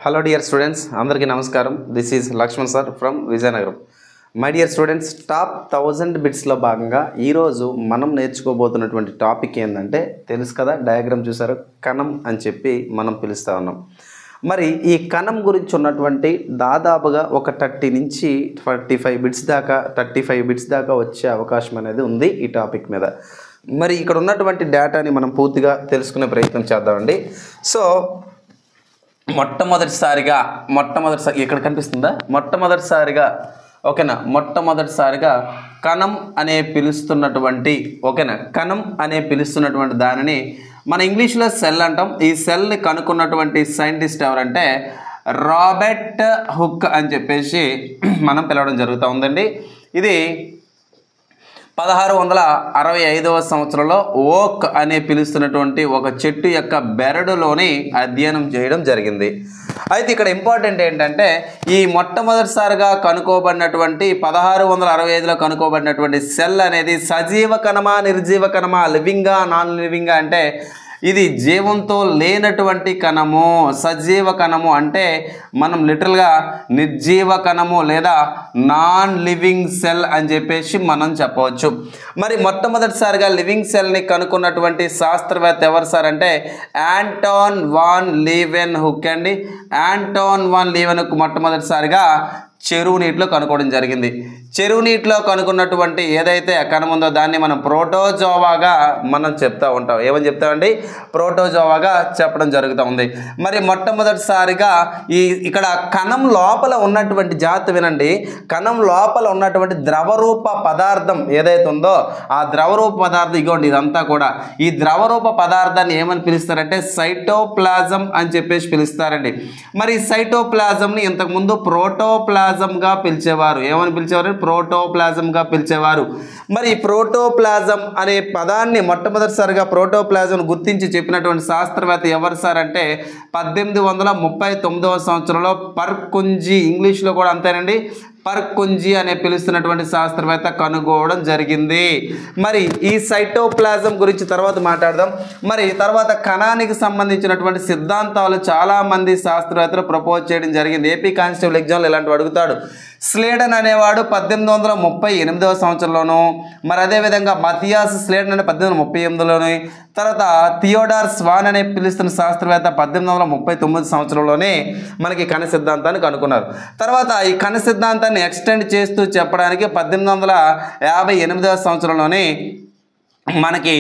Hello dear students, అందరికీ నమస్కారం. This is Lakshman sir from Vijayanagaram. My dear students, top 1000 బిట్స్లో భాగంగా ఈరోజు మనం నేర్చుకోబోతున్నటువంటి టాపిక్ ఏంటంటే తెలుసు కదా, డయాగ్రామ్ చూసారు, కణం అని చెప్పి మనం పిలుస్తూ ఉన్నాం. మరి ఈ కణం గురించి ఉన్నటువంటి దాదాపుగా ఒక 30 నుంచి 35 బిట్స్ దాకా వచ్చే అవకాశం అనేది ఉంది ఈ టాపిక్ మీద. మరి ఇక్కడ ఉన్నటువంటి డేటాని మనం పూర్తిగా తెలుసుకునే ప్రయత్నం చేద్దామండి. సో మొట్టమొదటిసారిగా ఇక్కడ కనిపిస్తుందా? మొట్టమొదటిసారిగా కణం అనే పిలుస్తున్నటువంటి దానిని మన ఇంగ్లీష్లో సెల్ అంటాం. ఈ సెల్ని కనుక్కున్నటువంటి సైంటిస్ట్ ఎవరంటే రాబర్ట్ హుక్ అని చెప్పేసి మనం పిలవడం జరుగుతూ ఉందండి. ఇది 1665వ సంవత్సరంలో ఓక్ అనే పిలుస్తున్నటువంటి ఒక చెట్టు యొక్క బెరడులోని అధ్యయనం చేయడం జరిగింది. అయితే ఇక్కడ ఇంపార్టెంట్ ఏంటంటే ఈ మొట్టమొదటిసారిగా కనుక్కోబడినటువంటి 1665లో కనుక్కోబడినటువంటి సెల్ అనేది సజీవ కణమా నిర్జీవ కణమా, లివింగా నాన్ లివింగా అంటే ఇది జీవంతో లేనటువంటి కణము. సజీవ కణము అంటే మనం లిటరల్గా నిర్జీవ కణము లేదా నాన్ లివింగ్ సెల్ అని చెప్పేసి మనం చెప్పవచ్చు. మరి మొట్టమొదటిసారిగా లివింగ్ సెల్ని కనుక్కున్నటువంటి శాస్త్రవేత్త ఎవరు సార్ అంటే ఆంటోన్ వాన్ లీవెన్ హుక్ అండి. ఆంటోన్ వాన్ లీవెన్ హుక్ మొట్టమొదటిసారిగా చెరువు నీటిలో కనుక్కోవడం జరిగింది. చెరువు నీటిలో కనుక్కున్నటువంటి ఏదైతే కణం ఉందో దాన్ని మనం ప్రోటోజోవాగా మనం చెప్తూ ఉంటాం. ఏమని చెప్తామండి? ప్రోటోజోవాగా చెప్పడం జరుగుతూ ఉంది. మరి మొట్టమొదటిసారిగా ఇక్కడ కణం లోపల ఉన్నటువంటి జాతి వినండి, కణం లోపల ఉన్నటువంటి ద్రవరూప పదార్థం ఏదైతే ఉందో ఆ ద్రవరూప పదార్థం ఇగోండి, ఇదంతా కూడా ఈ ద్రవరూప పదార్థాన్ని ఏమని పిలుస్తారంటే సైటోప్లాజం అని చెప్పేసి పిలుస్తారండి. మరి సైటోప్లాజంని ఇంతకుముందు ప్రోటోప్లాజంగా పిలిచేవారు. ఏమని పిలిచేవారు? ప్రోటోప్లాజంగా పిలిచేవారు. మరి ప్రోటోప్లాజం అనే పదాన్ని మొట్టమొదటిసారిగా ప్రోటోప్లాజం గుర్తించి చెప్పినటువంటి శాస్త్రవేత్త ఎవరు సార్ అంటే 1839వ సంవత్సరంలో పర్కుంజీ, ఇంగ్లీష్లో కూడా అంతేనండి, పర్కుంజీ అనే పిలుస్తున్నటువంటి శాస్త్రవేత్త కనుగొనడం జరిగింది. మరి ఈ సైటోప్లాజం గురించి తర్వాత మాట్లాడదాం. మరి తర్వాత కణానికి సంబంధించినటువంటి సిద్ధాంతాలు చాలామంది శాస్త్రవేత్తలు ప్రపోజ్ చేయడం జరిగింది. ఏపీ కానిస్టేబుల్ ఎగ్జామ్లో ఇలాంటివి అడుగుతాడు. స్లేడన్ అనేవాడు 1838వ సంవత్సరంలోను, మరి అదేవిధంగా మథియాస్ స్లేడన్ అనే 1838లోని, తర్వాత థియోడార్ స్వాన్ అనే పిలుస్తున్న శాస్త్రవేత్త 1839 సంవత్సరంలోనే మనకి కణ సిద్ధాంతాన్ని కనుక్కున్నారు. తర్వాత ఈ కణ సిద్ధాంతాన్ని ఎక్స్టెండ్ చేస్తూ చెప్పడానికి 1858వ సంవత్సరంలోనే మనకి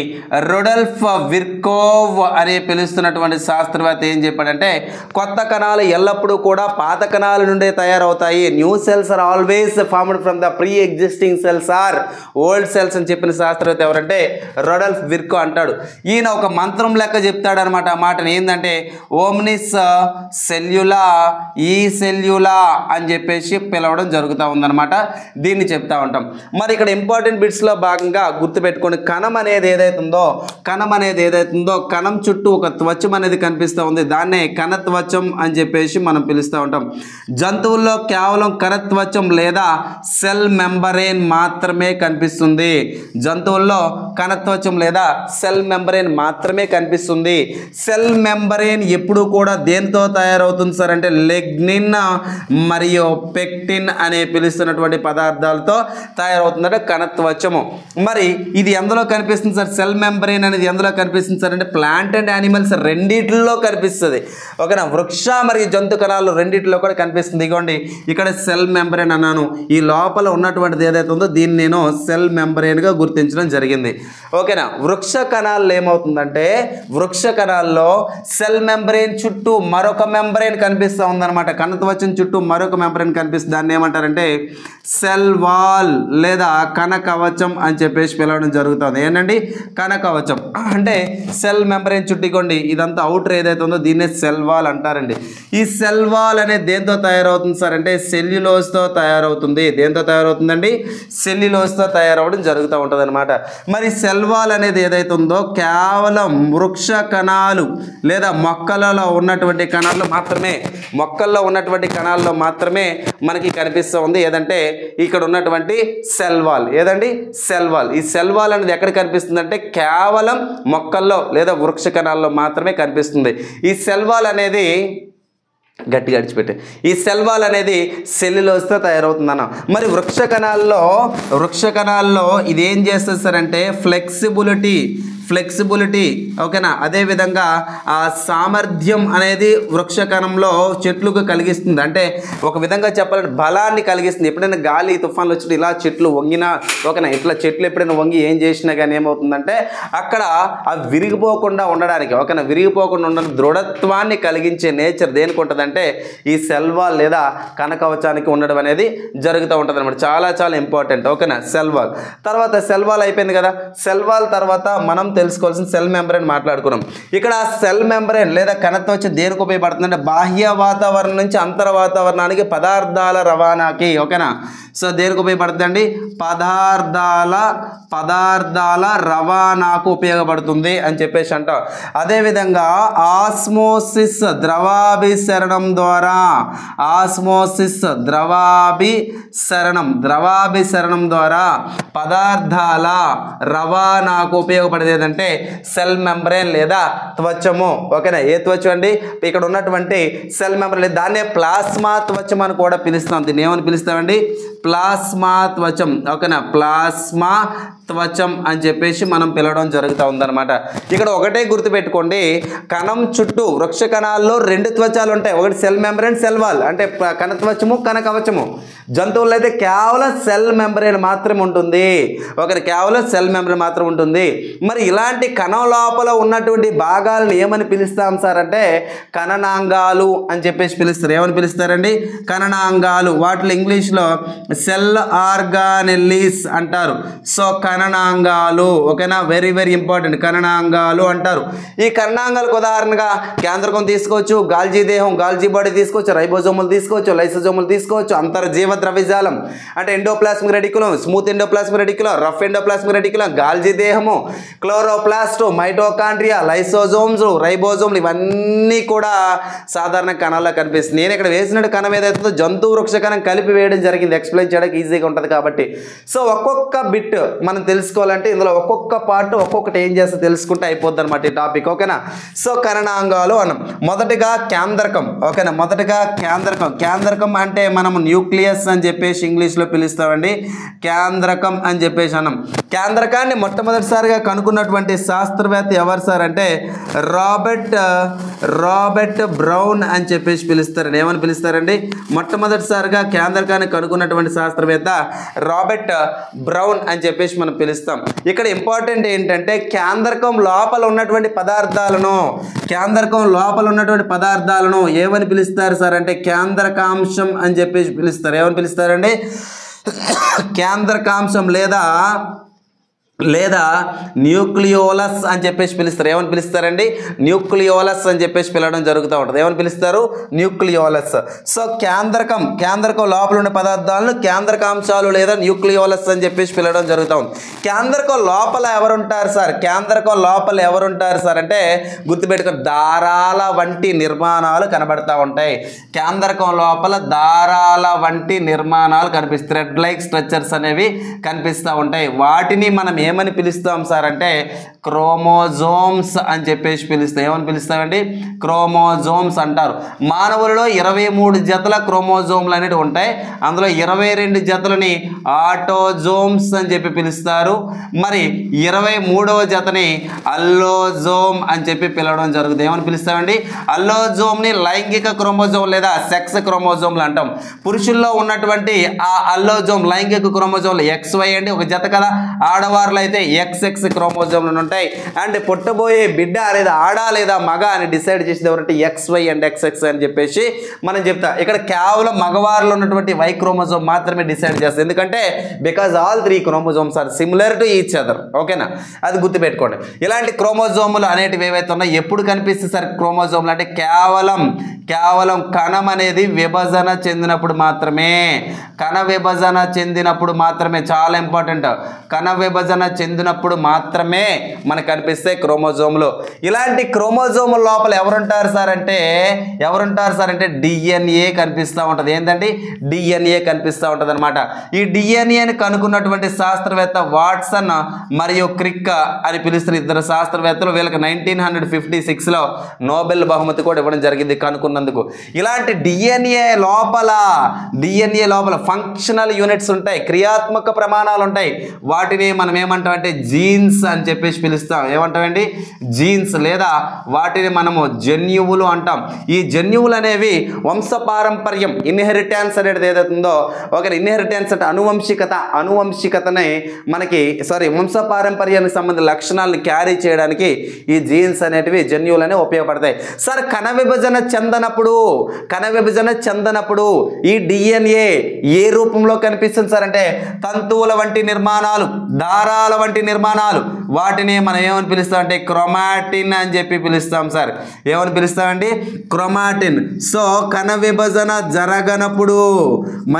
రొడల్ఫ్ విర్కోవ్ అనే పిలుస్తున్నటువంటి శాస్త్రవేత్త ఏం చెప్పాడంటే కొత్త కణాలు ఎల్లప్పుడూ కూడా పాత కణాల నుండే తయారవుతాయి. New cells are always formed from the pre existing cells or old cells అని చెప్పిన శాస్త్రవేత్త ఎవరంటే రొడల్ఫ్ విర్కో అంటాడు. ఈయన ఒక మంత్రం లెక్క చెప్తాడనమాట. ఆ మాటను ఏంటంటే ఓమ్నిస్ సెల్యులా ఈ సెల్యులా అని చెప్పేసి పిలవడం జరుగుతూ ఉందన్నమాట. దీన్ని చెప్తా ఉంటాం. మరి ఇక్కడ ఇంపార్టెంట్ బిట్స్లో భాగంగా గుర్తుపెట్టుకోండి, కణం అనేది ఏదైతే ఉందో కణం చుట్టూ ఒక త్వచం అనేది కనిపిస్తూ ఉంది. దాన్నే కణత్వచం అని చెప్పేసి మనం పిలుస్తూ ఉంటాం. జంతువుల్లో కేవలం కణత్వచం లేదా సెల్ మెంబరేన్ మాత్రమే కనిపిస్తుంది. జంతువుల్లో కణత్వచం లేదా సెల్ మెంబరేన్ మాత్రమే కనిపిస్తుంది. సెల్ మెంబరేన్ ఎప్పుడు కూడా దేంతో తయారవుతుంది సార్ అంటే లెగ్నిన్ మరియు పెక్టిన్ అనే పిలుస్తున్నటువంటి పదార్థాలతో తయారవుతుందంటే కణత్వచము. మరి ఇది ఎందులో కనిపిస్తుంది సార్? సెల్ మెంబ్రెయిన్ అనేది ఎందులో కనిపిస్తుంది సార్ అంటే ప్లాంట్ అండ్ యానిమల్స్ రెండిట్లో కనిపిస్తుంది. ఓకేనా? వృక్ష మరియు జంతు కణాలు రెండిట్లో కూడా కనిపిస్తుంది. ఇగోండి ఇక్కడ సెల్ మెంబ్రెయిన్ అన్నాను. ఈ లోపల ఉన్నటువంటిది ఏదైతే ఉందో దీన్ని నేను సెల్ మెంబ్రెయిన్గా గుర్తించడం జరిగింది. ఓకేనా? వృక్ష కణాల్లో ఏమవుతుందంటే వృక్ష కణాల్లో సెల్ మెంబ్రెయిన్ చుట్టూ మరొక మెంబ్రెయిన్ కనిపిస్తూ ఉందన్నమాట. కణత్వచం చుట్టూ మరొక మెంబ్రెయిన్ కనిపిస్తుంది. దాన్ని ఏమంటారంటే సెల్ వాల్ లేదా కణకవచం అని చెప్పేసి పిలవడం జరుగుతుంది. ఏంటండి? కణకవచం అంటే సెల్ మెంబ్రెయిన్ చుట్టుకోండి ఇదంతా అవుటర్ ఏదైతే ఉందో దీన్నే సెల్ వాల్ అంటారండి. ఈ సెల్ వాల్ అనేది దేంతో తయారవుతుంది సార్ అంటే సెల్యులోజ్తో తయారవుతుంది. దేంతో తయారవుతుందండి? సెల్యులోజ్తో తయారవడం జరుగుతూ ఉంటుంది అనమాట. మరి సెల్ వాల్ అనేది ఏదైతే ఉందో కేవలం వృక్ష కణాలు లేదా మొక్కలలో ఉన్నటువంటి కణాల్లో మాత్రమే మనకి కనిపిస్తూ ఉంది. ఏదంటే ఇక్కడ ఉన్నటువంటి సెల్ వాల్. ఏదండి? Cell wall. ఈ సెల్ వాల్ అనేది ఎక్కడ కనిపిస్తుందంటే కేవలం మొక్కల్లో లేదా వృక్ష కణాల్లో మాత్రమే కనిపిస్తుంది. ఈ సెల్ వాల్ అనేది గట్టిగా అడిచిపెట్టే ఈ సెల్ వాల్ అనేది సెల్యులోస్తో తయారవుతుందన్న. మరి వృక్ష కణాల్లో ఇది ఏం చేస్తుంది సార్ అంటే ఫ్లెక్సిబిలిటీ ఓకేనా, అదేవిధంగా ఆ సామర్థ్యం అనేది వృక్ష కణంలో చెట్లకు కలిగిస్తుంది. అంటే ఒక విధంగా చెప్పాలంటే బలాన్ని కలిగిస్తుంది. ఎప్పుడైనా గాలి తుఫాన్లు వచ్చినప్పుడు ఇలా చెట్లు వంగినా ఓకేనా, ఇట్లా చెట్లు ఎప్పుడైనా వంగి ఏం చేసినా కానీ ఏమవుతుందంటే అక్కడ అవి విరిగిపోకుండా ఉండడానికి ఓకేనా, విరిగిపోకుండా ఉండడానికి దృఢత్వాన్ని కలిగించే నేచర్ దేనికి ఉంటుందంటే ఈ సెల్ వాల్ లేదా కణకవచానికి ఉండడం అనేది జరుగుతూ ఉంటుంది అనమాట. చాలా చాలా ఇంపార్టెంట్ ఓకేనా సెల్ వాల్. తర్వాత సెల్ వాల్ అయిపోయింది కదా, సెల్ వాల్ తర్వాత మనం తెలుసుకోవాల్సిన సెల్ మెంబ్రేన్ మాట్లాడుకున్నాం. ఇక్కడ సెల్ మెంబ్రేన్ లేదా కణత్వచం దేనికి ఉపయోగపడుతుందంటే బాహ్య వాతావరణం నుంచి అంతర వాతావరణానికి పదార్థాల రవాణాకి ఓకేనా. సో దేనికి ఉపయోగపడుతుందండి, పదార్థాల రవాణాకు ఉపయోగపడుతుంది అని చెప్పేసి అంటాం. అదేవిధంగా ఆస్మోసిస్ ద్రవాభిసరణం ద్వారా పదార్థాల రవాణాకు ఉపయోగపడేది అంటే సెల్ మెంబ్రేన్ లేదా త్వచము ఓకేనా. ఏ త్వచం అండి, ఇక్కడ ఉన్నటువంటి సెల్ మెంబ్రేన్ దాన్నే ప్లాస్మా త్వచం అని కూడా పిలుస్తాం. దీన్ని ఏమని పిలుస్తామండి, ప్లాస్మా త్వచం ఓకేనా, ప్లాస్మా త్వచం అని చెప్పేసి మనం పిలవడం జరుగుతూ ఉందన్నమాట. ఇక్కడ ఒకటే గుర్తుపెట్టుకోండి, కణం చుట్టూ వృక్ష కణాల్లో రెండు త్వచాలు ఉంటాయి, ఒకటి సెల్ మెంబ్రేన్ సెల్ వాల్ అంటే కణత్వచము కణకవచము. జంతువుల్లో అయితే కేవలం సెల్ మెంబ్రేన్ మాత్రమే ఉంటుంది ఓకే, కేవలం సెల్ మెంబ్రేన్ మాత్రం ఉంటుంది. మరి ఇలాంటి కణం లోపల ఉన్నటువంటి భాగాలను ఏమని పిలుస్తాం సార్ అంటే కణనాంగాలు అని చెప్పేసి పిలుస్తారు. ఏమని పిలుస్తారండి, కణనాంగాలు. వాటిలో ఇంగ్లీష్లో సెల్ ఆర్గానెల్లీస్ అంటారు. సో కణనాంగాలు ఓకేనా, వెరీ వెరీ ఇంపార్టెంట్, కణనాంగాలు అంటారు. ఈ కణనాంగాలకు ఉదాహరణగా కేంద్రకం తీసుకోవచ్చు, గాల్జీ దేహం గాల్జీ బాడీ తీసుకోవచ్చు, రైబోజోములు తీసుకోవచ్చు, లైసోజోములు తీసుకోవచ్చు, అంతర్జీవ ద్రవ్యజాలం అంటే endoplasmic reticulum, smooth endoplasmic reticulum, rough endoplasmic reticulum, Golgi దేహము, క్లోరోప్లాస్ట్, మైటోకాండ్రియా, లైసోజోమ్స్, రైబోజోమ్లు ఇవన్నీ కూడా సాధారణ కణాల్లో కనిపిస్తుంది. నేను ఇక్కడ వేసినట్టు కణం ఏదైతుందో జంతు వృక్ష కణం కలిపి వేయడం జరిగింది, ఎక్స్ప్లెయిన్ చేయడానికి ఈజీగా ఉంటుంది కాబట్టి. సో ఒక్కొక్క బిట్ మనం తెలుసుకోవాలంటే ఇందులో ఒక్కొక్క పార్ట్ ఒక్కొక్కటి ఏం చేస్తే తెలుసుకుంటే అయిపోద్ది అనమాట ఈ టాపిక్ ఓకేనా. సో కణనాంగాలు అన్నాం. మొదటిగా కేంద్రకం ఓకేనా, కేంద్రకం అంటే మనం న్యూక్లియస్ అని చెప్పేసి ఇంగ్లీష్లో పిలుస్తామండి, కేంద్రకం అని చెప్పేసి అన్నాం. కేంద్రకాన్ని మొట్టమొదటిసారిగా కనుక్కున్నటువంటి శాస్త్రవేత్త ఎవరు సార్ అంటే రాబర్ట్ బ్రౌన్ అని చెప్పేసి పిలుస్తారండి. ఏమని పిలుస్తారండి, మొట్టమొదటిసారిగా కేంద్రకాన్ని కనుక్కున్నటువంటి శాస్త్రవేత్త రాబర్ట్ బ్రౌన్ అని చెప్పేసి మనం పిలుస్తాం. ఇక్కడ ఇంపార్టెంట్ ఏంటంటే కేంద్రకం లోపల ఉన్నటువంటి పదార్థాలను ఏమని పిలుస్తారు సార్ అంటే కేంద్రకాంశం అని చెప్పేసి పిలుస్తారు. ఏమని పిలుస్తారండి, కేంద్రకాంశం లేదా న్యూక్లియోలస్ అని చెప్పేసి పిలుస్తారు. ఏమని పిలుస్తారండి, న్యూక్లియోలస్ అని చెప్పేసి పిలవడం జరుగుతూ ఉంటుంది. ఏమని పిలుస్తారు, న్యూక్లియోలస్. సో కేంద్రకం లోపల ఉన్న పదార్థాలను కేంద్రకాంశాలు లేదా న్యూక్లియోలస్ అని చెప్పేసి పిలవడం జరుగుతూ ఉంది. కేంద్రకం లోపల ఎవరుంటారు సార్ అంటే గుర్తుపెట్టుకుని దారాల వంటి నిర్మాణాలు కనబడతా ఉంటాయి. కేంద్రకం లోపల దారాల వంటి నిర్మాణాలు కనిపిస్తాయి, థ్రెడ్ లైక్ స్ట్రక్చర్స్ అనేవి కనిపిస్తూ ఉంటాయి. వాటిని మనం ఏమని పిలుస్తాం సార్ అంటే క్రోమోజోమ్స్ అని చెప్పేసి పిలుస్తాం. ఏమని పిలుస్తామండి, క్రోమోజోమ్స్ అంటారు. మానవులలో 23 జతల క్రోమోజోమ్లు అనేవి ఉంటాయి. అందులో 22 జతలని ఆటోజోమ్స్ అని చెప్పి పిలుస్తారు. మరి 23వ జతని అల్లోజోమ్ అని చెప్పి పిలవడం జరుగుతుంది. ఏమని పిలుస్తామండి, అల్లోజోమ్ని లైంగిక క్రోమోజోమ్ లేదా సెక్స్ క్రోమోజోమ్లు అంటాం. పురుషుల్లో ఉన్నటువంటి ఆ అల్లోజోమ్ లైంగిక క్రోమోజోమ్లు XY అండి, ఒక జత కదా. ఆడవారిలో అయితే XX క్రోమోజోమ్లు ఉంటాయి. అండ్ పుట్టబోయే బిడ్డ లేదా ఆడ లేదా మగ అని డిసైడ్ చేసేది ఎవరంటే XY అండ్ XX అని చెప్పేసి మనం చెప్తాం. ఇక్కడ కేవలం మగవారిలో ఉన్నటువంటి Y క్రోమోజోమ్ మాత్రమే డిసైడ్ చేస్తుంది. ఎందుకంటే because all 3 chromosomes are similar to each other ఓకేనా, అది గుర్తుపెట్టుకోండి. ఇలాంటి క్రోమోజోములు అనేటివి ఏవైతే ఉన్నాయో ఎప్పుడు కనిపిస్తుంది సార్ క్రోమోజోమ్లు అంటే కేవలం కణం అనేది విభజన చెందినప్పుడు మాత్రమే, చాలా ఇంపార్టెంట్. కణ విభజన చెందినప్పుడు మాత్రమే మనకు కనిపిస్తాయి క్రోమోజోములు. ఇలాంటి క్రోమోజోముల లోపల ఎవరుంటారు సార్ అంటే డిఎన్ఏ కనిపిస్తూ ఉంటుంది. ఏంటంటే డిఎన్ఏ కనిపిస్తూ ఉంటుంది అనమాట. ఈ డిఎన్ఏని కనుక్కున్నటువంటి శాస్త్రవేత్త వాట్సన్ మరియు క్రిక్ అని పిలుస్తున్న ఇద్దరు శాస్త్రవేత్తలు. వీళ్ళకి 1956లో నోబెల్ బహుమతి కూడా ఇవ్వడం జరిగింది కనుక్కున్నందుకు. ఇలాంటి డిఎన్ఏ లోపల ఫంక్షనల్ యూనిట్స్ ఉంటాయి, క్రియాత్మక ప్రమాణాలు ఉంటాయి. వాటిని మనం ఏమంటామంటే జీన్స్ అని చెప్పేసి పిలుస్తాం. ఏమంటామండి? జీన్స్, లేదా వాటిని మనము జన్యువులు అంటాం. ఈ జన్యువులు అనేవి వంశపారంపర్యం, ఇన్హెరిటెన్స్ అనేది ఏదైతుందో, ఒక ఇన్హెరిటెన్స్ అంటే అనువంశికతని మనకి వంశపారంపర్యానికి సంబంధించిన లక్షణాలను క్యారీ చేయడానికి ఈ జీన్స్ అనేటివి జన్యువులు అనేవి ఉపయోగపడతాయి. సార్ కణ విభజన చెందనప్పుడు ఈ డిఎన్ఏ ఏ రూపంలో కనిపిస్తుంది సార్ అంటే తంతువుల వంటి నిర్మాణాలు, దారాల వంటి నిర్మాణాలు. వాటిని మనం ఏమని పిలుస్తాం అంటే క్రోమాటిన్ అని చెప్పి పిలుస్తాం సార్. ఏమని పిలుస్తామండి? క్రోమాటిన్. సో కణ విభజన జరగనప్పుడు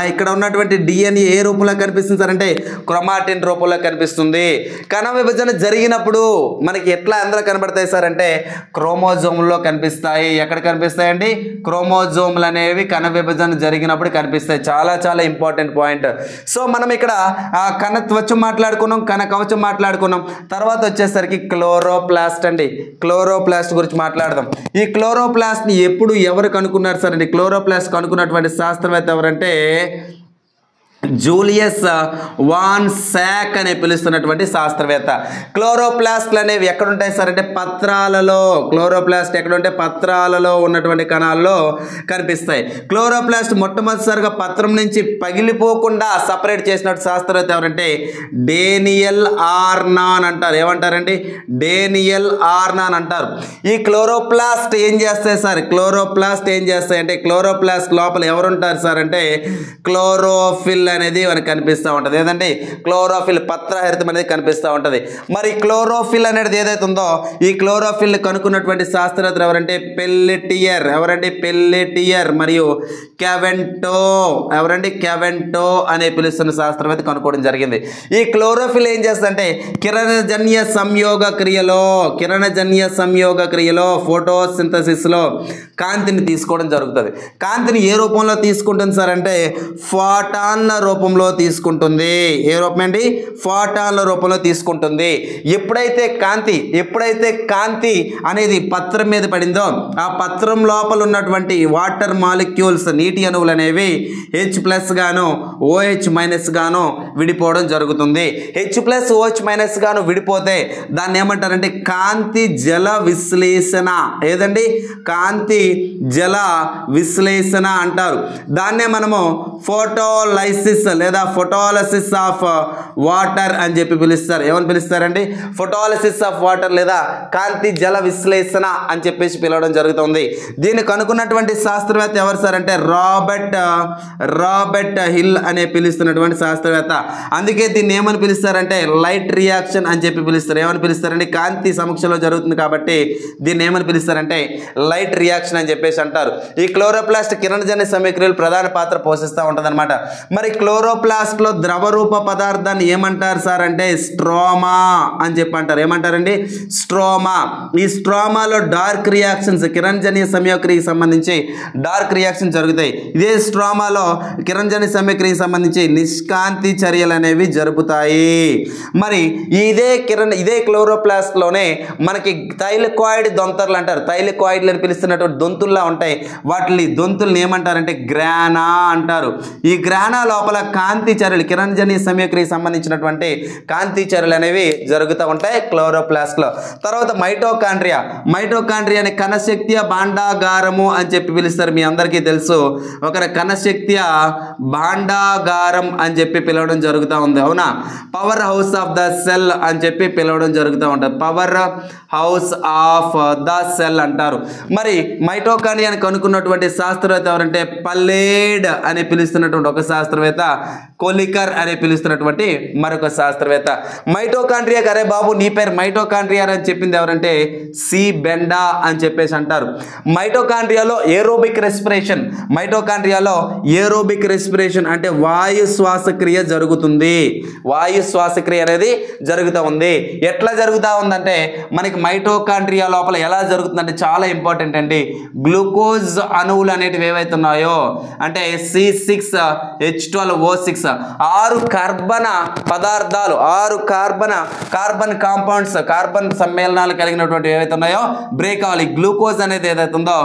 ఇక్కడ ఉన్నటువంటి డిఎన్ఏ ఏ రూపంలో కనిపిస్తుంది సార్ అంటే క్రోమాటిన్ రూపంలో కనిపిస్తుంది. కణ విభజన జరిగినప్పుడు మనకి ఎట్లా అందరూ కనబడతాయి సార్ అంటే క్రోమోజోముల్లో కనిపిస్తాయి. ఎక్కడ కనిపిస్తాయండి? క్రోమోజోములు అనేవి కణ విభజన జరిగినప్పుడు కనిపిస్తాయి. చాలా చాలా ఇంపార్టెంట్ పాయింట్. సో మనం ఇక్కడ కణ త్వచం మాట్లాడుకున్నాం, కణ కవచం మాట్లాడుకున్నాం. తర్వాత వచ్చేసరికి క్లోరోప్లాస్ట్ అండి. క్లోరోప్లాస్ట్ గురించి మాట్లాడదాం. ఈ క్లోరోప్లాస్ట్ని ఎవరు కనుక్కున్నారు సార్ అంటే క్లోరోప్లాస్ట్ కనుక్కున్నటువంటి శాస్త్రవేత్త ఎవరంటే జూలియస్ వాన్ సాక్ అనే పిలుస్తున్నటువంటి శాస్త్రవేత్త. క్లోరోప్లాస్ట్లు అనేవి ఎక్కడుంటాయి సార్ అంటే పత్రాలలో. క్లోరోప్లాస్ట్ ఎక్కడుంటే పత్రాలలో ఉన్నటువంటి కణాల్లో కనిపిస్తాయి. క్లోరోప్లాస్ట్ మొట్టమొదటిసారిగా పత్రం నుంచి పగిలిపోకుండా సపరేట్ చేసినట్టు శాస్త్రవేత్త ఎవరంటే డేనియల్ ఆర్నాన్ అంటారు. ఏమంటారండి? డేనియల్ ఆర్నాన్ అంటారు. ఈ క్లోరోప్లాస్ట్ ఏం చేస్తాయి సార్? క్లోరోప్లాస్ట్ ఏం చేస్తాయి అంటే క్లోరోప్లాస్ట్ లోపల ఎవరుంటారు సార్ అంటే క్లోరోఫిల్ అనేది మనకు కనిపిస్తూ ఉంటుంది. ఏదంటే క్లోరోఫిల్, పత్రహరితం అనేది కనిపిస్తూ ఉంటుంది. మరి క్లోరోఫిల్ అనేది ఏదైతే ఉందో ఈ క్లోరోఫిల్ కనుక్కున్నటువంటి శాస్త్రవేత్తలు ఎవరంటే పెల్లెటియర్. పెల్లెటియర్ మరియు కెవెంటో అనే పిలుస్తున్న శాస్త్రవేత్త కనుక్కోవడం జరిగింది. ఈ క్లోరోఫిల్ ఏం చేస్తుందంటే కిరణజన్య సంయోగ క్రియలో ఫోటోసింథసిస్లో కాంతిని తీసుకోవడం జరుగుతుంది. కాంతిని ఏ రూపంలో తీసుకుంటుంది సార్ అంటే ఫోటాన్ల రూపంలో తీసుకుంటుంది. ఏ రూపం అండి? ఫోటాన్ల రూపంలో తీసుకుంటుంది. ఎప్పుడైతే కాంతి అనేది పత్రం మీద పడిందో ఆ పత్రం లోపల ఉన్నటువంటి వాటర్ మాలిక్యూల్స్, నీటి అణువులు అనేవి H+ గాను OH- గాను విడిపోవడం జరుగుతుంది. H+OH- గాను విడిపోతే దాన్ని ఏమంటారంటే కాంతి జల విశ్లేషణ. ఏదండి? కాంతి జల విశ్లేషణ అంటారు. దాన్నే మనము ఫోటోలైసిస్ లేదా ఫోటోలసిస్ ఆఫ్ వాటర్ అని చెప్పి పిలుస్తారు. ఏమని పిలుస్తారండి? ఫోటోలసిస్ ఆఫ్ వాటర్ లేదా కాంతి జల విశ్లేషణ అని చెప్పేసి పిలవడం జరుగుతుంది. దీన్ని కనుక్కున్నటువంటి శాస్త్రవేత్త ఎవరు సార్ అంటే రాబర్ట్ హిల్ అనే పిలుస్తున్నటువంటి శాస్త్రవేత్త. అందుకే దీన్ని ఏమని పిలుస్తారంటే లైట్ రియాక్షన్ అని చెప్పి పిలుస్తారు. ఏమని పిలుస్తారండి? కాంతి సమక్షంలో జరుగుతుంది కాబట్టి దీన్ని ఏమని పిలుస్తారంటే లైట్ రియాక్షన్ అని చెప్పేసి అంటారు. ఈ క్లోరోప్లాస్ట్ కిరణజన్య సమీక్రియలు ప్రధాన పాత్ర పోషిస్తూ ఉంటుంది అనమాట. మరి క్లోరోప్లాస్ట్ లో ద్రవరూప పదార్థాన్ని ఏమంటారు సార్ అంటే స్ట్రోమా అని చెప్పి అంటారు. ఏమంటారండి? స్ట్రోమా. ఈ స్ట్రోమాలో డార్క్ రియాక్షన్స్, కిరణజన్య సమయక్రియకి సంబంధించి డార్క్ రియాక్షన్ జరుగుతాయి. ఇదే స్ట్రోమాలో కిరణజన్య సమయక్రియకి సంబంధించి నిష్కాంతి చర్యలు అనేవి జరుపుతాయి. మరి ఇదే క్లోరోప్లాస్ట్ లోనే మనకి థైలకాయిడ్ దొంతర్లు అంటారు. థైలకాయిడ్లు అని పిలుస్తున్నటువంటి దొంతుల్లా ఉంటాయి. దొంతుల్ని ఏమంటారంటే గ్రానా అంటారు. ఈ గ్రానా లోపల కాంతి చర్యలు, కిరణజన్య సమయక్రియకి సంబంధించినటువంటి కాంతి చర్యలు అనేవి జరుగుతూ ఉంటాయి క్లోరోప్లాస్ట్ లో. తర్వాత మైటోకాండ్రియాని కణశక్తియ భాండాగారము అని చెప్పి పిలుస్తారు. మీ అందరికీ తెలుసు. ఒక కణశక్తియ భాండాగారం అని చెప్పి పిలవడం జరుగుతూ ఉంది. అవునా? Power house of the cell అని చెప్పి పిలవడం జరుగుతూ ఉంటుంది. Power house of the cell అంటారు. మరి మైటోకాండ్రియాని కనుక్కున్నటువంటి శాస్త్రవేత్త ఎవరంటే పల్లేడ్ అని పిలుస్తున్నటువంటి ఒక శాస్త్రవేత్త కొలికర్ అనే పిలుస్తున్నటువంటి మరొక శాస్త్రవేత్త. మైటోకాండ్రియా, అరే బాబు నీ పేరు మైటోకాండ్రియా అని చెప్పింది ఎవరంటే సి బెండా అని చెప్పేసి అంటారు. మైటోకాండ్రియాలో ఏరోబిక్ రెస్పిరేషన్, మైటోకాండ్రియాలో ఏరోబిక్ రెస్పిరేషన్ అంటే వాయు శ్వాసక్రియ జరుగుతుంది. వాయు శ్వాసక్రియ అనేది జరుగుతూ ఉంది. ఎట్లా జరుగుతూ ఉందంటే మనకి మైటోకాండ్రియా లోపల ఎలా జరుగుతుందంటే చాలా ఇంపార్టెంట్ అండి. గ్లూకోజ్ అణువులు అనేటివి ఏవైతే ఉన్నాయో అంటే C6H12O6 6 కార్బన పదార్థాలు, 6 కార్బన్ కాంపౌండ్స్, కార్బన్ సమ్మేళనాలు కలిగినటువంటి ఏవైతే ఉన్నాయో బ్రేక్ అవ్వాలి. గ్లూకోజ్ అనేది ఏదైతే ఉందో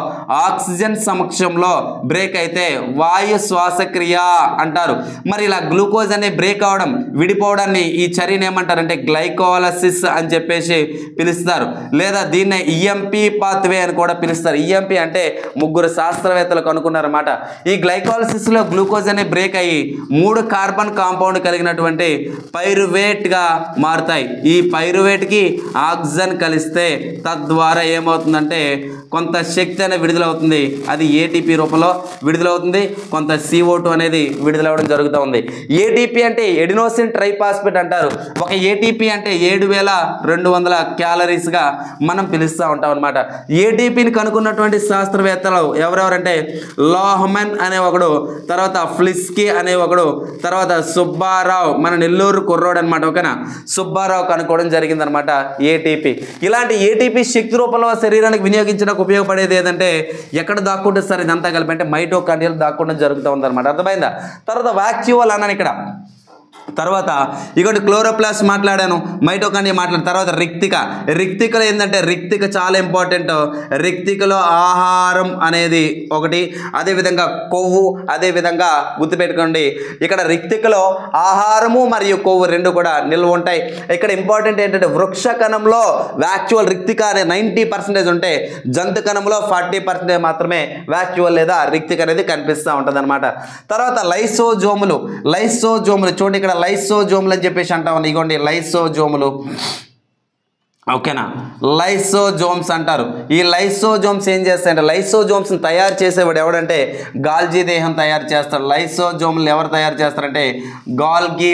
ఆక్సిజన్ సమక్షంలో బ్రేక్ అయితే వాయు శ్వాసక్రియ అంటారు. మరి ఇలా గ్లూకోజ్ అనే బ్రేక్ అవడం, విడిపోవడాన్ని ఈ చర్యను ఏమంటారంటే గ్లైకోలసిస్ అని చెప్పేసి పిలుస్తారు. లేదా దీన్నే ఈఎంపి పాత్వే అని కూడా పిలుస్తారు. ఈఎంపి అంటే ముగ్గురు శాస్త్రవేత్తలు కనుక్కున్నారన్నమాట. ఈ గ్లైకోలసిస్ లో గ్లూకోజ్ అనే బ్రేక్ అయ్యి 3 కార్బన్ కాంపౌండ్ కలిగినటువంటి పైరువేట్ గా మారుతాయి. ఈ పైరువేట్ కి ఆక్సిజన్ కలిస్తే తద్వారా ఏమవుతుందంటే కొంత శక్తి అనేది విడుదలవుతుంది. అది ఏటీపీ రూపంలో విడుదలవుతుంది. కొంత CO2 అనేది విడుదలవ్వడం జరుగుతూ ఉంది. ఏటీపీ అంటే ఎడినోసిన్ ట్రైఫాస్ఫేట్ అంటారు. ఒక ఏటీపీ అంటే 7200 క్యాలరీస్ గా మనం పిలుస్తూ ఉంటాం అనమాట. ఏటీపీని కనుక్కున్నటువంటి శాస్త్రవేత్తలు ఎవరెవరంటే లోహమన్ అనే ఒకడు, తర్వాత ఫ్లిస్కీ అనే ఒకడు, తర్వాత సుబ్బారావు, మన నెల్లూరు కుర్రోడు అనమాట. ఓకేనా, సుబ్బారావు కనుక్కోవడం జరిగిందనమాట ఏటీపీ. ఇలాంటి ఏటీపీ శక్తి రూపంలో శరీరానికి వినియోగించడానికి ఉపయోగపడేది ఏదంటే ఎక్కడ దాక్కుంటే సార్ ఇదంతా కలిపి అంటే మైటోకాండ్రియాలో దాక్కుండా జరుగుతూ ఉందన్నమాట. అర్థమైందా? తర్వాత వాక్యూల్ అన్నాను ఇక్కడ. తర్వాత ఇగోటి క్లోరోప్లాస్ట్ మాట్లాడాను, మైటోకాండ్రియా మాట్లాడాను. తర్వాత రిక్తికలో ఏంటంటే రిక్తిక చాలా ఇంపార్టెంట్. రిక్తికలో ఆహారం అనేది ఒకటి, అదేవిధంగా కొవ్వు, అదేవిధంగా గుర్తుపెట్టుకోండి ఇక్కడ రిక్తికలో ఆహారము మరియు కొవ్వు రెండు కూడా నిల్వ ఉంటాయి. ఇక్కడ ఇంపార్టెంట్ ఏంటంటే వృక్ష కణంలో వాక్యువల్ రిక్తిక అనే 90% ఉంటే జంతు కణంలో 40% మాత్రమే వాక్యువల్ లేదా రిక్తిక అనేది కనిపిస్తూ ఉంటుంది అనమాట. తర్వాత లైసోజోములు చూడండి ఇక్కడ లైసోజోములు అని చెప్పేసి అంటాం. ఇగోండి లైసోజోములు, ఓకేనా, లైసోజోమ్స్ అంటారు. ఈ లైసోజోమ్స్ ఏం చేస్తాయంటే లైసోజోమ్స్ని తయారు చేసేవాడు ఎవడంటే గాల్జీ దేహం తయారు చేస్తాడు. లైసోజోమ్లు ఎవరు తయారు చేస్తారంటే గాల్గీ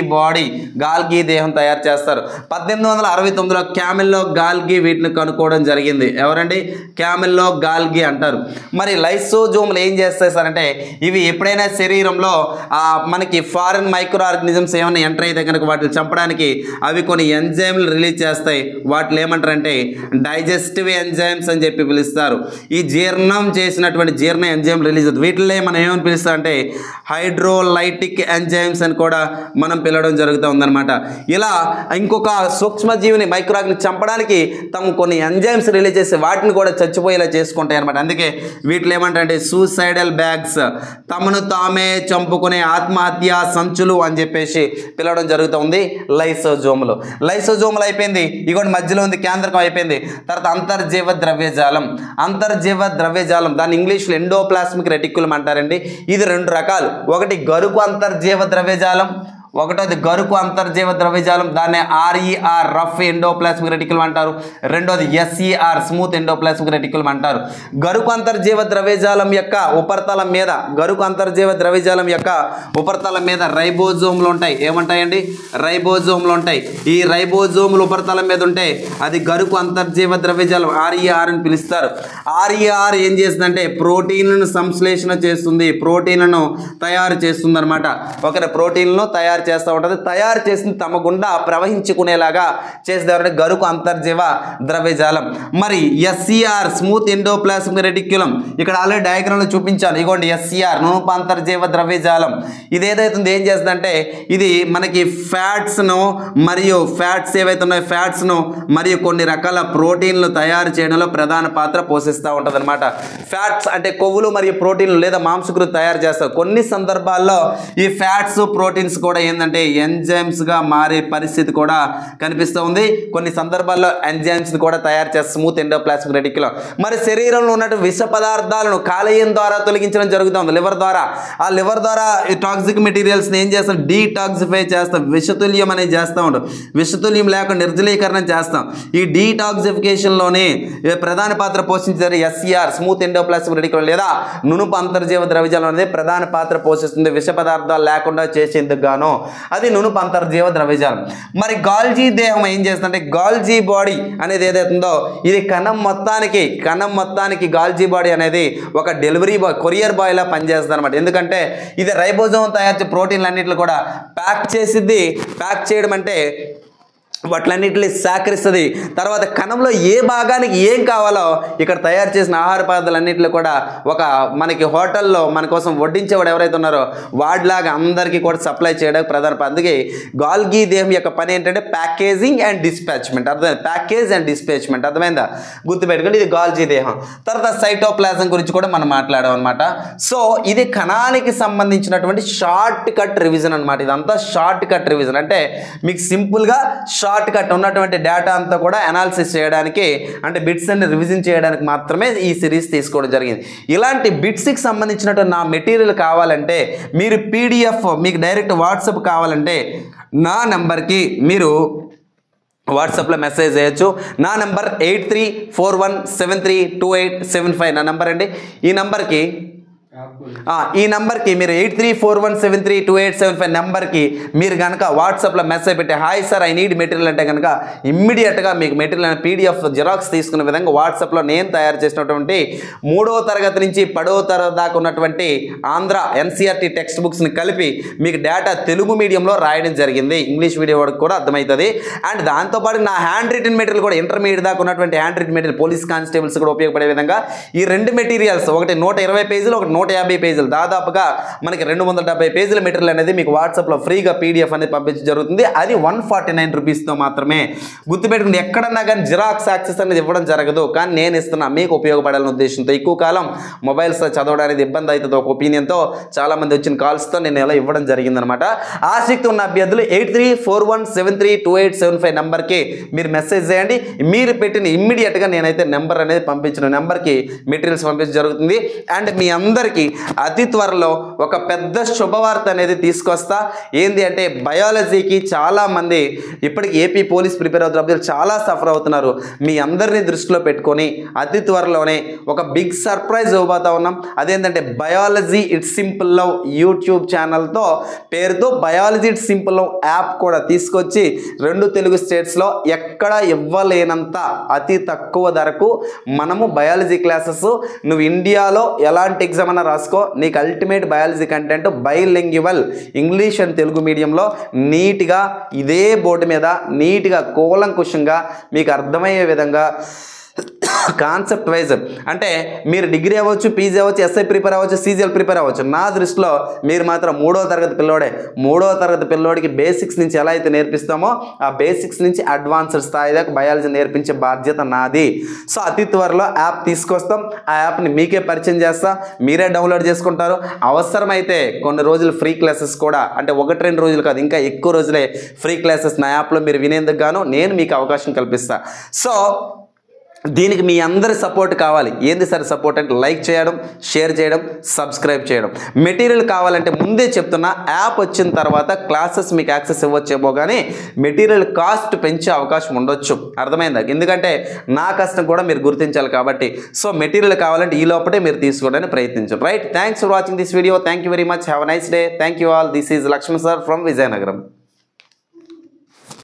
దేహం తయారు చేస్తారు. 1869లో క్యామిల్లో గాల్గీ వీటిని కనుక్కోవడం జరిగింది. ఎవరండి? క్యామిల్లో గాల్గీ అంటారు. మరి లైసోజోమ్లు ఏం చేస్తాయి సార్ అంటే ఇవి ఎప్పుడైనా శరీరంలో మనకి ఫారిన్ మైక్రో ఆర్గానిజమ్స్ ఏమైనా ఎంటర్ అయితే కనుక వాటిని చంపడానికి అవి కొన్ని ఎంజైమ్లు రిలీజ్ చేస్తాయి. వాటిని ఏమంటారంటే డైజెస్టివ్ ఎంజైమ్స్ అని చెప్పి పిలుస్తారు. ఈ జీర్ణం చేసినటువంటి జీర్ణ ఎంజైమ్ రిలీజ్ అవుతుంది. వీటిలో మనం ఏమని పిలుస్తామంటే హైడ్రోలైటిక్ ఎంజైమ్స్ అని కూడా మనం పిలవడం జరుగుతూ ఉందన్నమాట. ఇలా ఇంకొక సూక్ష్మజీవిని మైక్రోఆర్గానిజం చంపడానికి తమ కొన్ని ఎంజైమ్స్ రిలీజ్ చేసి వాటిని కూడా చచ్చిపోయేలా చేసుకుంటాయి అనమాట. అందుకే వీటిలో ఏమంటారంటే సూసైడల్ బ్యాగ్స్, తమను తామే చంపుకునే ఆత్మహత్య సంచులు అని చెప్పేసి పిలవడం జరుగుతూ ఉంది లైసోజోములు అయిపోయింది. ఇగోండి మధ్యలో ఉంది కేంద్రకం అయిపోయింది. తర్వాత అంతర్జీవ ద్రవ్యజాలం దాన్ని ఇంగ్లీష్లో ఎండోప్లాస్మిక్ రెటిక్యులం అంటారండి. ఇది 2 రకాలు. ఒకటి గరుకు అంతర్జీవ ద్రవ్యజాలం, ఒకటోది గరుకు అంతర్జీవ ద్రవ్యజాలం, దాన్ని RER రఫ్ ఎండోప్లాస్మిక్ రెటిక్యులం అంటారు. రెండోది SER స్మూత్ ఎండోప్లాస్మిక్ రెటిక్యులం అంటారు. గరుకు అంతర్జీవ ద్రవ్యజాలం యొక్క ఉపరితలం మీద రైబోజోమ్లు ఉంటాయి. ఏమంటాయండి? రైబోజోమ్లు ఉంటాయి. ఈ రైబోజోములు ఉపరితలం మీద ఉంటే అది గరుకు అంతర్జీవ ద్రవ్యజాలం RER అని పిలుస్తారు. RER ఏం చేస్తుందంటే ప్రోటీన్లను సంశ్లేషణ చేస్తుంది, ప్రోటీన్లను తయారు చేస్తుంది అనమాట. ఒకరి ప్రోటీన్లను తయారు చేస్తూ ఉంటుంది. తయారు చేసిన తమ గుండా ప్రవహించుకునేలాగా చేసేవారంటే గరుకు అంతర్జీవ ద్రవ్యజాలం. మరి SER స్మూత్ ఎండోప్లాస్మిక్ రెటిక్యులం ఇక్కడ ఆల్రెడీ డయాగ్రామ్లో చూపించాను. ఇగోండి SER నూనె అంతర్జీవ ద్రవ్యజాలం. ఇది ఏదైతుందో ఏం చేస్తుందంటే ఇది మనకి ఫ్యాట్స్ను ఏవైతే ఉన్నాయో ఫ్యాట్స్ను మరియు కొన్ని రకాల ప్రోటీన్లు తయారు చేయడంలో ప్రధాన పాత్ర పోషిస్తూ ఉంటుంది అనమాట. ఫ్యాట్స్ అంటే కొవ్వులు మరియు ప్రోటీన్లు లేదా మాంసకృతి తయారు చేస్తారు. కొన్ని సందర్భాల్లో ఈ ఫ్యాట్స్ ప్రోటీన్స్ కూడా ఏం ఏంటంటే ఎంజైమ్స్గా మారే పరిస్థితి కూడా కనిపిస్తూ ఉంది. కొన్ని సందర్భాల్లో ఎంజైమ్స్ని కూడా తయారు చేస్తే స్మూత్ ఎండోప్లాస్మిక్ రెటిక్యులం. మరి శరీరంలో ఉన్నట్టు విష పదార్థాలను కాలేయం ద్వారా తొలగించడం జరుగుతుంది, లివర్ ద్వారా. ఆ లివర్ ద్వారా ఈ టాక్సిక్ మెటీరియల్స్ని ఏం చేస్తాం, డీటాక్సిఫై చేస్తాం, విషతుల్యం అనేది చేస్తూ ఉంటాం. విషతుల్యం లేకుండా నిర్జలీకరణ చేస్తాం. ఈ డీటాక్సిఫికేషన్లోనే ప్రధాన పాత్ర పోషించారు ఎస్ఈఆర్, స్మూత్ ఎండోప్లాస్మిక్ రెటిక్యులం లేదా నునుపు అంతర్జీవ ద్రవ్యజాలం అనేది ప్రధాన పాత్ర పోషిస్తుంది. విష పదార్థాలు లేకుండా చేసేందుకు గాను అది నునుపు అంతర్జీవ ద్రవ్యజాలం. మరి గాల్జీ దేహం ఏం చేస్తుందంటే, గాల్జీ బాడీ అనేది ఏదైతుందో ఇది కణం మొత్తానికి గాల్జీ బాడీ అనేది ఒక డెలివరీ బాయ్, కొరియర్ బాయ్ లా పనిచేస్తుంది అనమాట. ఎందుకంటే ఇది రైబోజోమ్ తయారు చేసే ప్రోటీన్లు అన్నింటిలో కూడా ప్యాక్ చేసిద్ది. ప్యాక్ చేయడం అంటే వాటిలన్నింటినీ సేకరిస్తుంది. తర్వాత కణంలో ఏ భాగానికి ఏం కావాలో ఇక్కడ తయారు చేసిన ఆహార పదార్థాలన్నింటిలో కూడా ఒక మనకి హోటల్లో మన కోసం వడ్డించేవాడు ఎవరైతే ఉన్నారో వాడిలాగా అందరికీ కూడా సప్లై చేయడానికి ప్రధాన. అందుకే గాల్జీ దేహం యొక్క పని ఏంటంటే ప్యాకేజింగ్ అండ్ డిస్పాచ్మెంట్. అర్థమైంది? ప్యాకేజ్ అండ్ డిస్పాచ్మెంట్ అర్థమైందా? గుర్తుపెట్టుకోండి, ఇది గాల్జీ దేహం. తర్వాత సైటోప్లాజం గురించి కూడా మనం మాట్లాడాం అనమాట. సో ఇది కణానికి సంబంధించినటువంటి షార్ట్ కట్ రివిజన్ అనమాట. ఇదంతా షార్ట్ కట్ రివిజన్ అంటే మీకు సింపుల్గా షార్ట్ కట్ ఉన్నటువంటి డేటా అంతా కూడా అనాలిసిస్ చేయడానికి, అంటే బిట్స్ అన్ని రివిజన్ చేయడానికి మాత్రమే ఈ సిరీస్ తీసుకోవడం జరిగింది. ఇలాంటి బిట్స్కి సంబంధించినటువంటి నా మెటీరియల్ కావాలంటే మీరు పీడిఎఫ్ మీకు డైరెక్ట్ వాట్సాప్ కావాలంటే నా నెంబర్కి మీరు వాట్సాప్లో మెసేజ్ చేయొచ్చు. నా నెంబర్ 8341732875 నా నెంబర్ అండి. ఈ నెంబర్కి మీరు 8341732875 నెంబర్కి మీరు కనుక వాట్సాప్లో మెసేజ్ పెట్టి hi sir I need material అంటే కనుక ఇమ్మీడియట్గా మీకు మెటీరియల్ అనే పీడిఎఫ్ జిరాక్స్ తీసుకునే విధంగా వాట్సాప్లో నేను తయారు చేసినటువంటి 3వ తరగతి నుంచి 10వ తరగతి దాకా ఉన్నటువంటి ఆంధ్ర ఎన్సీఆర్టీ టెక్స్ట్ బుక్స్ని కలిపి మీకు డేటా తెలుగు మీడియంలో రాయడం జరిగింది. ఇంగ్లీష్ మీడియం వాడికి కూడా అర్థమవుతుంది. అండ్ దాంతోపాటు నా హ్యాండ్ రిటన్ మెటీరియల్ కూడా ఇంటర్మీడియట్ దాకా ఉన్నటువంటి hand written material police constables కూడా ఉపయోగపడే విధంగా ఈ 2 మెటీరియల్స్, ఒకటి 120 పేజీలు, ఒకటి 150 పేజీలు, దాదాపుగా మనకి 270 పేజీల మెటీరియల్ అనేది మీకు వాట్సాప్లో ఫ్రీగా పీడిఎఫ్ అనేది పంపించడం జరుగుతుంది. అది 149 రూపీస్తో మాత్రమే. గుర్తుపెట్టుకుని ఎక్కడన్నా కానీ జిరాక్స్ యాక్సెస్ అనేది ఇవ్వడం జరగదు, కానీ నేను ఇస్తున్నా మీకు ఉపయోగపడాలనే ఉద్దేశంతో. ఎక్కువ కాలం మొబైల్స్ చదవడానికి ఇబ్బంది అవుతుంది ఒక ఒపీనియన్తో చాలామంది వచ్చిన కాల్స్తో నేను ఇలా ఇవ్వడం జరిగిందనమాట. ఆసక్తి ఉన్న అభ్యర్థులు 8341732875 నెంబర్కి మీరు మెసేజ్ చేయండి. మీరు పెట్టిన ఇమ్మీడియట్గా నేనైతే నెంబర్ అనేది పంపించిన నెంబర్కి మెటీరియల్స్ పంపించడం జరుగుతుంది. అండ్ మీ అందరికీ అతి త్వరలో ఒక పెద్ద శుభవార్త అనేది తీసుకొస్తా. ఏంది అంటే బయాలజీకి చాలామంది ఇప్పటికి ఏపీ పోలీస్ ప్రిపేర్ అవుతున్న చాలా సఫర్ అవుతున్నారు. మీ అందరినీ దృష్టిలో పెట్టుకొని అతి త్వరలోనే ఒక బిగ్ సర్ప్రైజ్ ఇవ్వబోతా ఉన్నాం. అదేంటంటే biology it's simple love YouTube ఛానల్తో పేరుతో biology it's simple love app కూడా తీసుకొచ్చి 2 తెలుగు స్టేట్స్లో ఎక్కడ ఇవ్వలేనంత అతి తక్కువ ధరకు మనము బయాలజీ క్లాసెస్, నువ్వు ఇండియాలో ఎలాంటి ఎగ్జామ్ అన్నా రాసుకో, నీకు ultimate biology content bilingual English and Telugu మీడియంలో నీట్గా ఇదే బోర్డు మీద నీట్గా కూలంకుషంగా మీకు అర్థమయ్యే విధంగా కాన్సెప్ట్ వైజ్, అంటే మీరు డిగ్రీ అవ్వచ్చు, పీజీ అవ్వచ్చు, ఎస్ఐ ప్రిపేర్ అవ్వచ్చు, సీజీఎల్ ప్రిపేర్ అవ్వచ్చు. నా దృష్టిలో మీరు మాత్రం 3వ తరగతి పిల్లోడే. 3వ తరగతి పిల్లోడికి బేసిక్స్ నుంచి ఎలా అయితే నేర్పిస్తామో ఆ బేసిక్స్ నుంచి అడ్వాన్స్డ్ స్థాయి దాకా బయాలజీ నేర్పించే బాధ్యత నాది. సో అతి త్వరలో యాప్ తీసుకొస్తాం. ఆ యాప్ని మీకే పరిచయం చేస్తా, మీరే డౌన్లోడ్ చేసుకుంటారు. అవసరమైతే కొన్ని రోజులు ఫ్రీ క్లాసెస్ కూడా, అంటే 1-2 రోజులు కాదు ఇంకా ఎక్కువ రోజులే ఫ్రీ క్లాసెస్ నా యాప్లో మీరు వినేందుకు గాను నేను మీకు అవకాశం కల్పిస్తా. సో దీనికి మీ అందరి సపోర్ట్ కావాలి. ఏంది సార్ సపోర్ట్ అంటే లైక్ చేయడం, షేర్ చేయడం, సబ్స్క్రైబ్ చేయడం. మెటీరియల్ కావాలంటే ముందే చెప్తున్నా, యాప్ వచ్చిన తర్వాత క్లాసెస్ మీకు యాక్సెస్ ఇవ్వచ్చేమో కానీ మెటీరియల్ కాస్ట్ పెంచే అవకాశం ఉండొచ్చు. అర్థమైందా? ఎందుకంటే నా కష్టం కూడా మీరు గుర్తించాలి కాబట్టి. సో మెటీరియల్ కావాలంటే ఈ లోపటే మీరు తీసుకోవడానికి ప్రయత్నించండి. Right, thanks for watching this video. Thank you very much. Have a nice day. Thank you all. This is Lakshman sir from Vizianagaram.